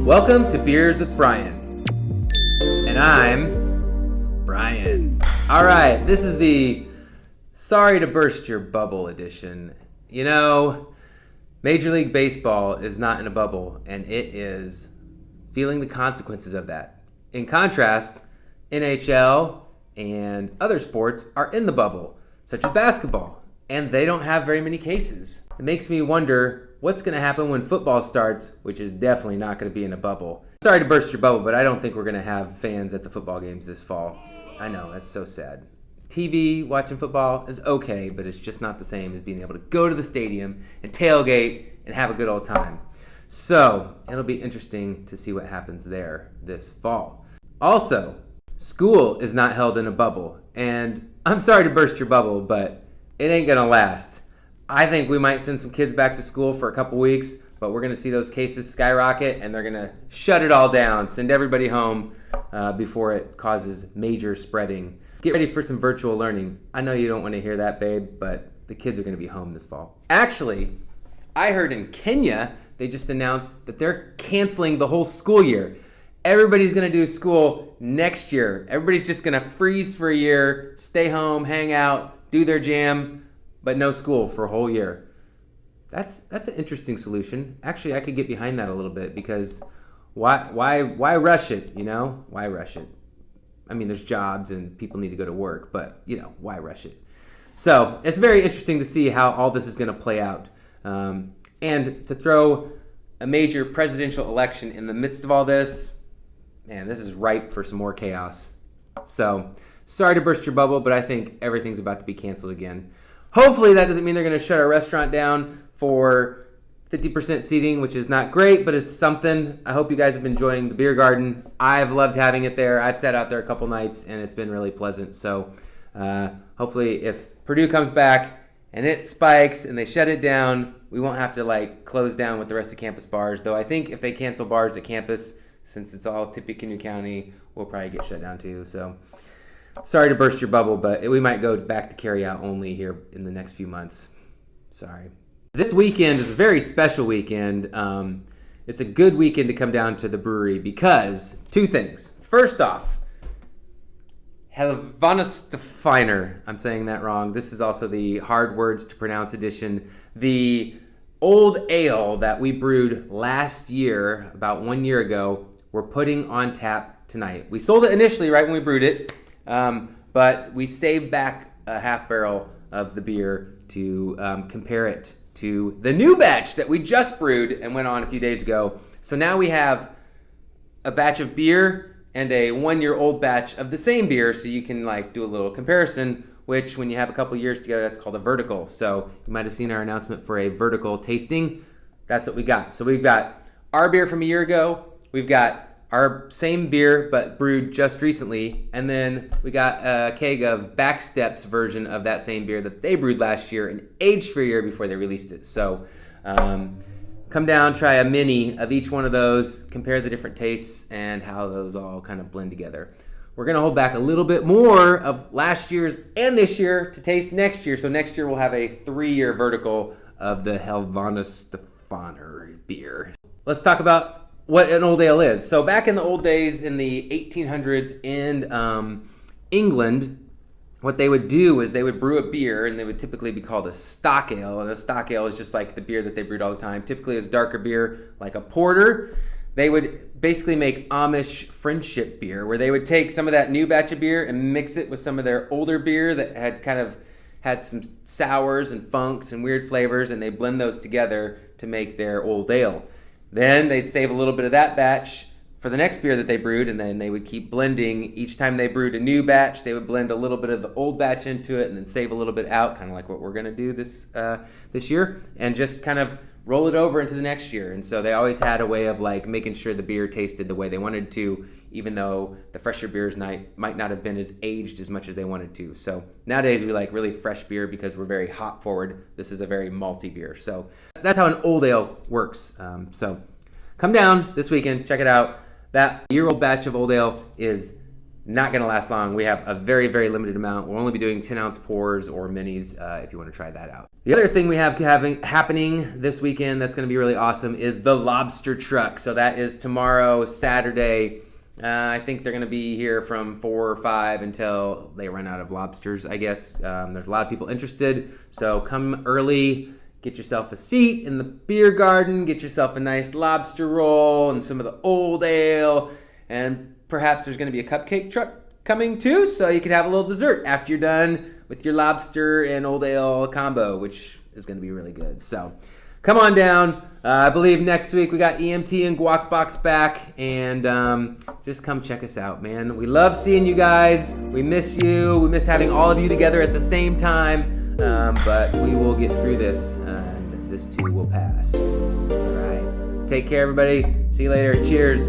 Welcome to Beers with Brian. And I'm Brian. Alright, this is the Sorry to Burst Your Bubble edition. You know, Major League Baseball is not in a bubble, and it is feeling the consequences of that. In contrast, NHL and other sports are in the bubble, such as basketball, and they don't have very many cases. It makes me wonder what's going to happen when football starts, which is definitely not going to be in a bubble. Sorry to burst your bubble, but I don't think we're going to have fans at the football games this fall. I know, that's so sad. TV, watching football is okay, but it's just not the same as being able to go to the stadium and tailgate and have a good old time. So, it'll be interesting to see what happens there this fall. Also, school is not held in a bubble, and I'm sorry to burst your bubble, but it ain't going to last. I think we might send some kids back to school for a couple weeks, but we're going to see those cases skyrocket, and they're going to shut it all down, send everybody home before it causes major spreading. Get ready for some virtual learning. I know you don't want to hear that, babe, but the kids are going to be home this fall. Actually, I heard in Kenya, they just announced that they're canceling the whole school year. Everybody's going to do school next year. Everybody's just going to freeze for a year, stay home, hang out, do their jam, but no school for a whole year. That's an interesting solution. Actually, I could get behind that a little bit because why rush it, you know? Why rush it? I mean, there's jobs and people need to go to work, but, you know, why rush it? So it's very interesting to see how all this is going to play out. And to throw a major presidential election in the midst of all this, man, this is ripe for some more chaos. So sorry to burst your bubble, but I think everything's about to be canceled again. Hopefully that doesn't mean they're going to shut our restaurant down for 50% seating, which is not great, but it's something. I hope you guys have been enjoying the beer garden. I've loved having it there. I've sat out there a couple nights, and it's been really pleasant. So hopefully if Purdue comes back and it spikes and they shut it down, we won't have to close down with the rest of campus bars. Though I think if they cancel bars at campus, since it's all Tippecanoe County, we'll probably get shut down too. So sorry to burst your bubble, but we might go back to carry out only here in the next few months. Sorry. This weekend is a very special weekend. It's a good weekend to come down to the brewery because two things. First off, Helvanistefiner. I'm saying that wrong. This is also the hard words to pronounce edition. The old ale that we brewed last year, about 1 year ago, we're putting on tap tonight. We sold it initially right when we brewed it, but we saved back a half barrel of the beer to compare it to the new batch that we just brewed and went on a few days ago. So now we have a batch of beer and a 1 year old batch of the same beer, so you can do a little comparison, which when you have a couple years together, that's called a vertical. So you might have seen our announcement for a vertical tasting. That's what we got. So we've got our beer from a year ago. We've got our same beer, but brewed just recently. And then we got a keg of Backstep's version of that same beer that they brewed last year and aged for a year before they released it. So come down, try a mini of each one of those, compare the different tastes and how those all kind of blend together. We're going to hold back a little bit more of last year's and this year to taste next year. So next year we'll have a 3-year vertical of the Helvanistefiner beer. Let's talk about what an old ale is. So back in the old days in the 1800s in England, what they would do is they would brew a beer, and they would typically be called a stock ale. And a stock ale is just like the beer that they brewed all the time. Typically it's darker beer, like a porter. They would basically make Amish friendship beer, where they would take some of that new batch of beer and mix it with some of their older beer that had kind of had some sours and funks and weird flavors, and they blend those together to make their old ale. Then they'd save a little bit of that batch for the next beer that they brewed, and then they would keep blending. Each time they brewed a new batch, they would blend a little bit of the old batch into it and then save a little bit out, kind of like what we're going to do this year, and just kind of roll it over into the next year. And so they always had a way of making sure the beer tasted the way they wanted to, even though the fresher beers might not have been as aged as much as they wanted to. So nowadays we like really fresh beer because we're very hop forward. This is a very malty beer. So that's how an old ale works. So come down this weekend, check it out. That year-old batch of old ale is not going to last long. We have a very, very limited amount. We'll only be doing 10-ounce pours or minis if you want to try that out. The other thing we have happening this weekend that's going to be really awesome is the lobster truck. So that is tomorrow, Saturday. I think they're going to be here from 4 or 5 until they run out of lobsters, I guess. There's a lot of people interested. So come early. Get yourself a seat in the beer garden. Get yourself a nice lobster roll and some of the old ale. And perhaps there's going to be a cupcake truck coming too, so you can have a little dessert after you're done with your lobster and old ale combo, which is going to be really good. So come on down. I believe next week we got EMT and Guac Box back, and just come check us out, man. We love seeing you guys. We miss you. We miss having all of you together at the same time, but we will get through this, and this too will pass. All right. Take care, everybody. See you later. Cheers.